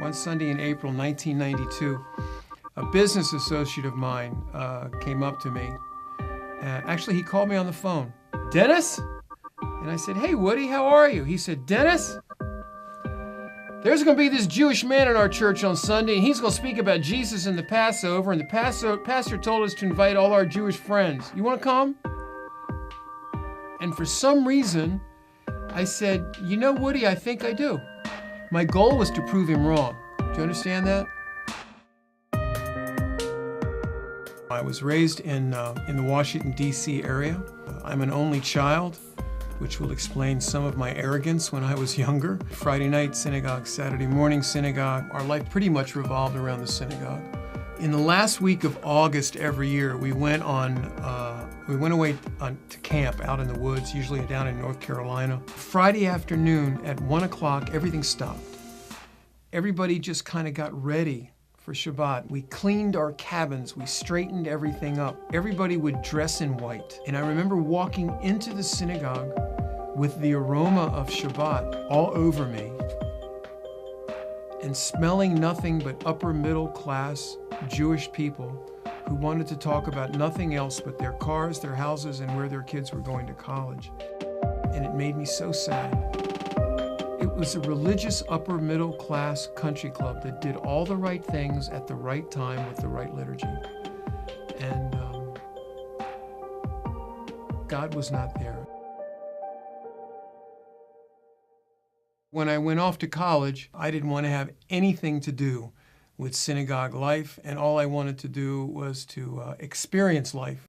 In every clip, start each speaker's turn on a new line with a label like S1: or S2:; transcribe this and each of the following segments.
S1: One Sunday in April 1992, a business associate of mine came up to me. Actually, he called me on the phone. "Dennis?" And I said, "Hey, Woody, how are you?" He said, "Dennis, there's going to be this Jewish man in our church on Sunday, and he's going to speak about Jesus and the Passover, and the pastor told us to invite all our Jewish friends. You want to come?" And for some reason, I said, "You know, Woody, I think I do." My goal was to prove him wrong. Do you understand that? I was raised in the Washington, D.C. area. I'm an only child, which will explain some of my arrogance when I was younger. Friday night synagogue, Saturday morning synagogue. Our life pretty much revolved around the synagogue. In the last week of August every year, we went away to camp out in the woods, usually down in North Carolina. Friday afternoon at 1 o'clock, everything stopped. Everybody just kind of got ready for Shabbat. We cleaned our cabins, we straightened everything up. Everybody would dress in white. And I remember walking into the synagogue with the aroma of Shabbat all over me and smelling nothing but upper middle class Jewish people who wanted to talk about nothing else but their cars, their houses, and where their kids were going to college. And it made me so sad. It was a religious upper middle class country club that did all the right things at the right time with the right liturgy. And God was not there. When I went off to college, I didn't want to have anything to do with synagogue life, and all I wanted to do was to experience life.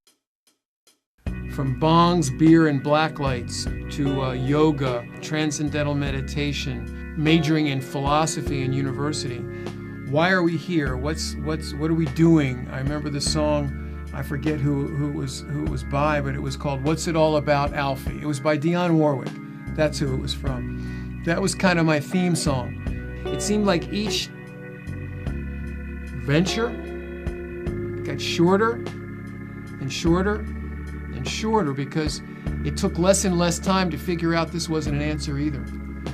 S1: From bongs, beer, and black lights to yoga, transcendental meditation, majoring in philosophy in university. Why are we here? What are we doing? I remember the song, I forget who it was by, but it was called "What's It All About, Alfie?" It was by Dionne Warwick. That's who it was from. That was kind of my theme song. It seemed like each venture got shorter and shorter and shorter because it took less and less time to figure out this wasn't an answer either.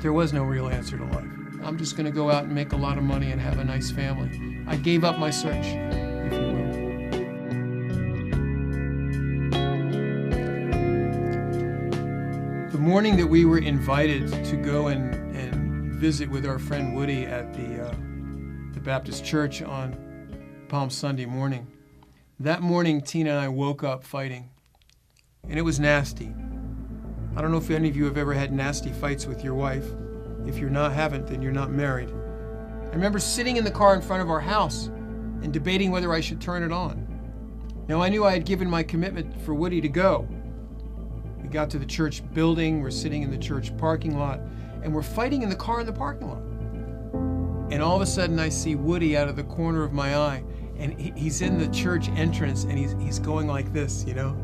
S1: There was no real answer to life. I'm just going to go out and make a lot of money and have a nice family. I gave up my search, if you will. The morning that we were invited to go and visit with our friend Woody at the Baptist church on Palm Sunday morning, that morning Tina and I woke up fighting. And it was nasty. I don't know if any of you have ever had nasty fights with your wife. If you're not, haven't, then you're not married. I remember sitting in the car in front of our house and debating whether I should turn it on. Now, I knew I had given my commitment for Woody to go. We got to the church building, we're sitting in the church parking lot, and we're fighting in the car in the parking lot. And all of a sudden I see Woody out of the corner of my eye, and he's in the church entrance, and he's going like this, you know?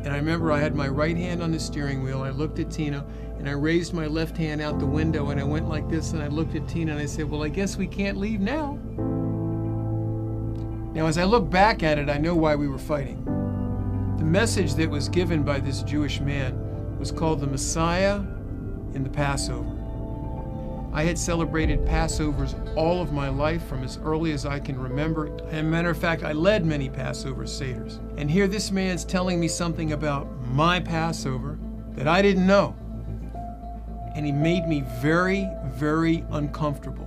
S1: And I remember I had my right hand on the steering wheel, I looked at Tina, and I raised my left hand out the window, and I went like this, and I looked at Tina, and I said, "Well, I guess we can't leave now." Now, as I look back at it, I know why we were fighting. The message that was given by this Jewish man was called the Messiah in the Passover. I had celebrated Passovers all of my life from as early as I can remember. As a matter of fact, I led many Passover Seders. And here this man's telling me something about my Passover that I didn't know. And he made me very, very uncomfortable.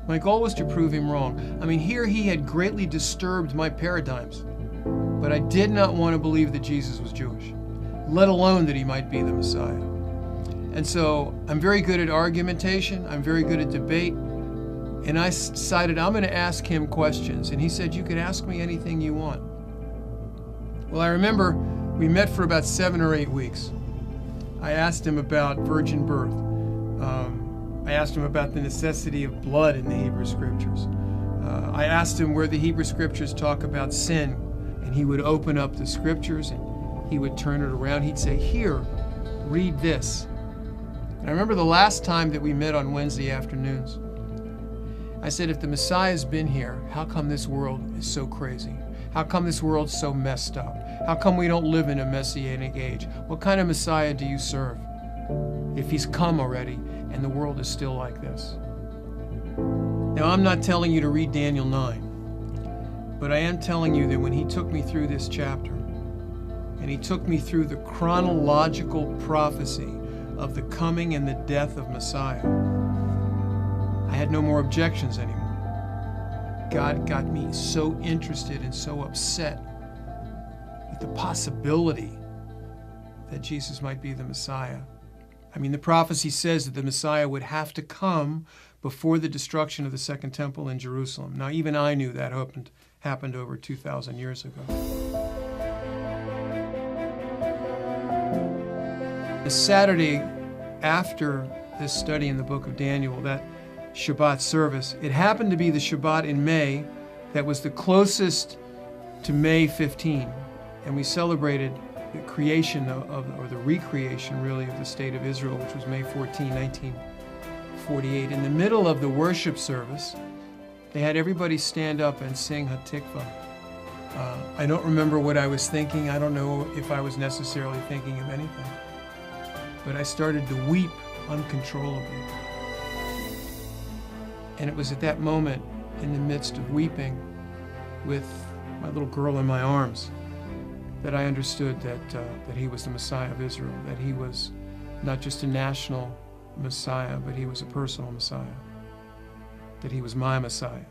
S1: My goal was to prove him wrong. I mean, here he had greatly disturbed my paradigms. But I did not want to believe that Jesus was Jewish, let alone that he might be the Messiah. And so I'm very good at argumentation, I'm very good at debate, and I decided I'm going to ask him questions. And he said, "You can ask me anything you want." Well, I remember we met for about 7 or 8 weeks. I asked him about virgin birth. I asked him about the necessity of blood in the Hebrew Scriptures. I asked him where the Hebrew Scriptures talk about sin, and he would open up the Scriptures and he would turn it around. He'd say, "Here, read this." And I remember the last time that we met on Wednesday afternoons, I said, "If the Messiah's been here, how come this world is so crazy? How come this world's so messed up? How come we don't live in a messianic age? What kind of Messiah do you serve if he's come already and the world is still like this?" Now, I'm not telling you to read Daniel 9, but I am telling you that when he took me through this chapter, and he took me through the chronological prophecy of the coming and the death of Messiah, I had no more objections anymore. God got me so interested and so upset with the possibility that Jesus might be the Messiah. I mean, the prophecy says that the Messiah would have to come before the destruction of the Second Temple in Jerusalem. Now, even I knew that happened over 2,000 years ago. The Saturday after this study in the book of Daniel, that Shabbat service, it happened to be the Shabbat in May that was the closest to May 15, and we celebrated the creation or the recreation, really, of the state of Israel, which was May 14, 1948. In the middle of the worship service, they had everybody stand up and sing Hatikvah. I don't remember what I was thinking. I don't know if I was necessarily thinking of anything. But I started to weep uncontrollably. And it was at that moment, in the midst of weeping, with my little girl in my arms, that I understood that he was the Messiah of Israel, that he was not just a national Messiah, but he was a personal Messiah, that he was my Messiah.